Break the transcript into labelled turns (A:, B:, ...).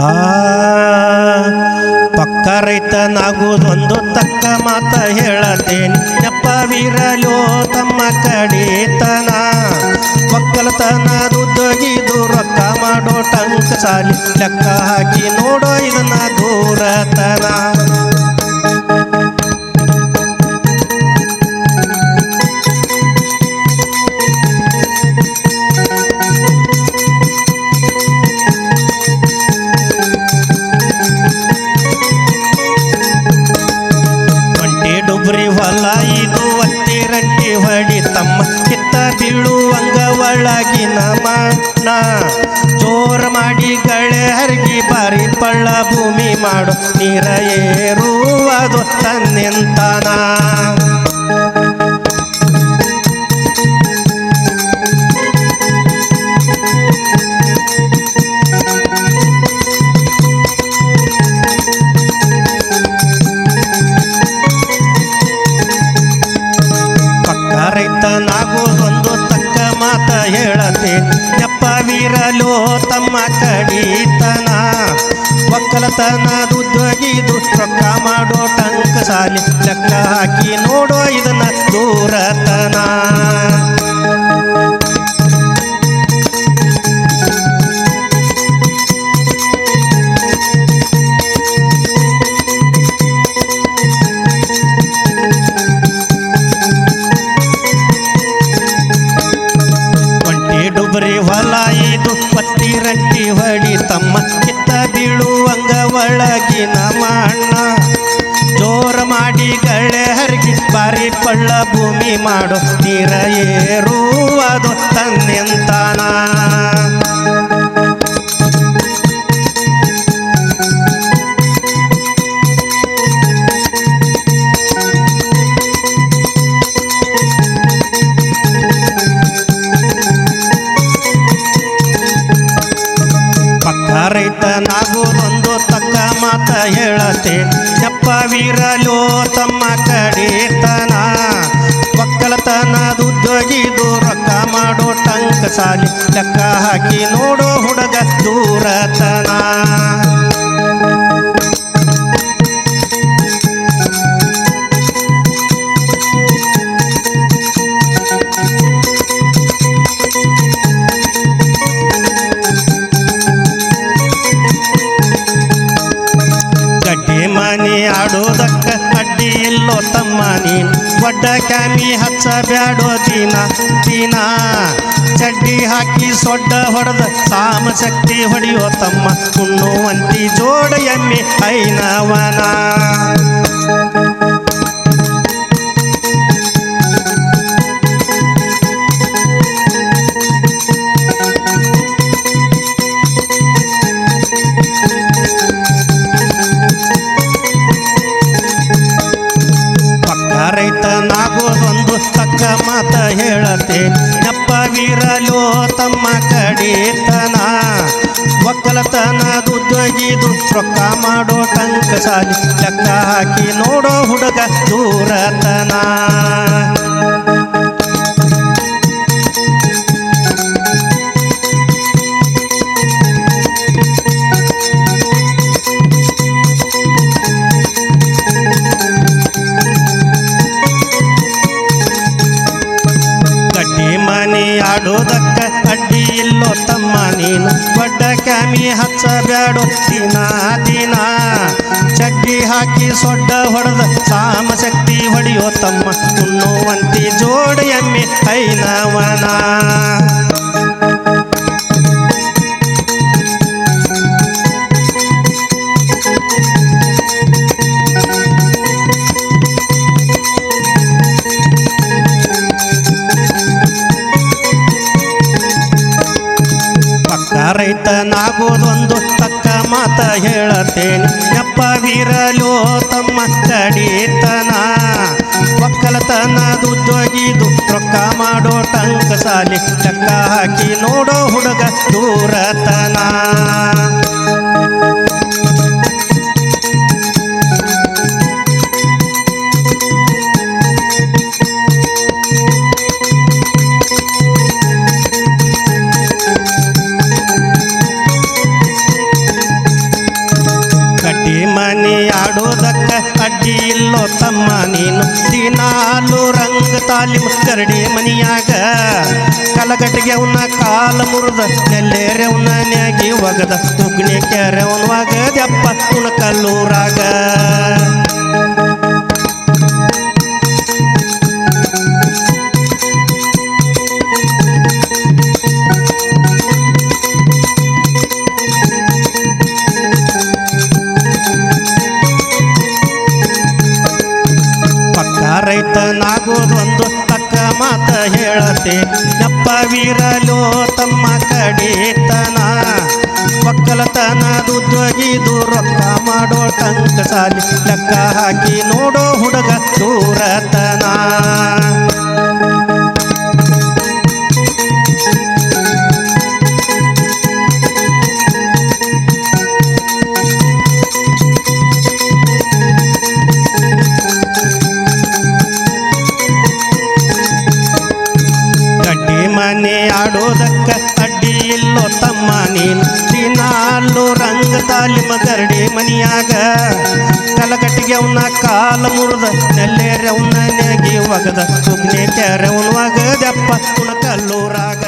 A: ಆ ಪಕ್ಕ ರೈತನಾಗುವುದೊಂದು ತಕ್ಕ ಮಾತ ಹೇಳತೇನೆ ನೆಪ್ಪವಿರಲೋ ತಮ್ಮ ಕಡೇತನ ಒಕ್ಕಲತನ ದುಡ್ಡಗಿದು ರೊಕ್ಕ ಮಾಡೋ ಟಂಕ ಸಾಲಿ ಲೆಕ್ಕ ಹಾಕಿ ನೋಡೋ ಇದನ್ನ ದೂರತನ ಹೊಲ ಇದು ಒತ್ತಿರಂಟಿ ಹೊಡಿ ತಮ್ಮ ಕಿತ್ತ ಬೀಳುವಂಗ ಒಳಗಿನ ಮಣ್ಣ ಜೋರ ಮಾಡಿ ಗಳೆ ಹರಗಿ ಬಾರಿ ಪಳ್ಳ ಭೂಮಿ ಮಾಡು ನೀರ ಏರುವುದು ತನ್ನಿಂತಾನ ರೈತನಾಗುವುದೊಂದು ತಕ್ಕ ಮಾತ ಹೇಳತೆ ನೆಪ್ಪವಿರಲೋ ತಮ್ಮ ಕಡೀತನ ಒಕ್ಕಲತನ ದುಡ್ಡಗಿದು ರೊಕ್ಕ ಮಾಡೋ ಟಂಕ ಸಾಲಿ ಲೆಕ್ಕ ಹಾಕಿ ನೋಡೋ ಇದನ್ನ ದೂರತನ ಡುಬ್ರಿ ಹೊಲ ಇದು ಒತ್ತಿರಂಟಿ ಹೊಡಿ ತಮ್ಮ ಕಿತ್ತ ಬೀಳುವಂಗ ಒಳಗಿನ ಮಣ್ಣ ಜೋರ ಮಾಡಿ ಗಳೆ ಹರಗಿ ಬಾರಿ ಪಳ್ಳ ಭೂಮಿ ಮಾಡು ನೀರ ಏರುವುದು ತನ್ನಿಂತಾನ ರೈತನಾಗುವುದೊಂದು ತಕ್ಕ ಮಾತ ಹೇಳತೆ ನೆಪ್ಪವಿರಲೋ ತಮ್ಮ ಕಡೇತನ ಒಕ್ಕಲತನ ದುಡ್ಡಗಿದು ರೊಕ್ಕ ಮಾಡೋ ಟಂಕ ಸಾಲಿ ಲೆಕ್ಕ ಹಾಕಿ ನೋಡೋ ಹುಡುಗ ದೂರತನ ಮನಿ ಆಡೋದಕ್ಕ ಅಡ್ಡಿ ಇಲ್ಲೋ ತಮ್ಮ ನೀನು ಒಡ್ಡ ಕ್ಯಾಮಿ ಹಚ್ಚಬ್ಯಾಡೋ ದಿನ ಚಡ್ಡಿ ಹಾಕಿ ಸೊಡ್ಡ ಹೊಡೆದ ಸಾಮ ಶಕ್ತಿ ಹೊಡೆಯೋ ತಮ್ಮ ಉಣ್ಣುವಂತಿ ಜೋಡ ಎಮ್ಮೆ ಐನವನ ರೈತನಾಗುವುದೊಂದು ತಕ್ಕ ಮಾತ ಹೇಳತೆ ನೆಪ್ಪವಿರಲೋ ತಮ್ಮ ಕಡೇತನ ಒಕ್ಕಲತನ ದುಡ್ಡಗಿದು ರೊಕ್ಕ ಮಾಡೋ ಟಂಕ ಸಾಲಿ ಲೆಕ್ಕ ಹಾಕಿ ನೋಡೋ ಹುಡುಗ ದೂರತನ ಮನಿ ಆಡೋದಕ್ಕ ಅಡ್ಡಿ ಇಲ್ಲೋ ತಮ್ಮ ನೀನು ಒಡ್ಡ ಕ್ಯಾಮಿ ಹಚ್ಚಬ್ಯಾಡೋ ದಿನ ಚಡ್ಡಿ ಹಾಕಿ ಸೊಡ್ಡ ಹೊಡೆದ ಸಾಮ ಶಕ್ತಿ ಹೊಡೆಯೋ ತಮ್ಮ ಉಣ್ಣುವಂತಿ ಜೋಡ ಎಮ್ಮೆ ಐನವನ ರೈತನಾಗುವುದೊಂದು ತಕ್ಕ ಮಾತ ಹೇಳತೇನೆ ನೆಪ್ಪವಿರಲೋ ತಮ್ಮ ಕಡೇತನ ಒಕ್ಕಲತನ ದುಡ್ಡಗಿದು ರೊಕ್ಕ ಮಾಡೋ ಟಂಕ ಸಾಲಿ ಲೆಕ್ಕ ಹಾಕಿ ನೋಡೋ ಹುಡುಗ ದೂರತನ ಮಾಡು ರಂಗ ತಾಲಿಮ್ ಕರಡಿ ಮನಿಯಾಗ ಕಲಗಟ್ಟಿಗೆ ಅವನ ಕಾಲ ಮುರಿದ ನೆಲ್ಲೇರೆ ಅವನ ನ್ಯಾಗಿ ಒಗದ ಉಗ್ನಿ ಕೆರೆ ಅವನ ಒಗದಪ್ಪ ಉಣ ಕಲ್ಲೂರಾಗ ರೈತನಾಗೋದೊಂದು ತಕ್ಕ ಮಾತ ಹೇಳತೆ ಯಪ್ಪ ವೀರಲೋ ತಮ್ಮ ಕಡಿತನ ಒಕ್ಕಲತನದುದ್ಯೋಗಿದು ರೊಕ್ಕ ಮಾಡೋ ಟಂಕ ಸಾಲಿ ಲೆಕ್ಕ ಹಾಕಿ ನೋಡೋ ಹುಡುಗ ದೂರತನ ಮನೆ ಆಡೋದಕ್ಕ ಅಡ್ಡಿ ಇಲ್ಲೋ ತಮ್ಮ ನೀನು ದಿನಾಲು ರಂಗ ತಾಲಿಮ ಗರಡಿ ಮನಿಯಾಗ ಕಲಗಟ್ಟಿಗೆ ಅವನ ಕಾಲ ಮುರಿದ ನೆಲ್ಲೇರೆ ಅವನ ನೆಗಿ ಒಗದ ಸುಗ್ನೆ ಕೆರೆ ಅವನ ಒಗದಪ್ಪ ಉಣ ಕಲ್ಲೂರಾಗ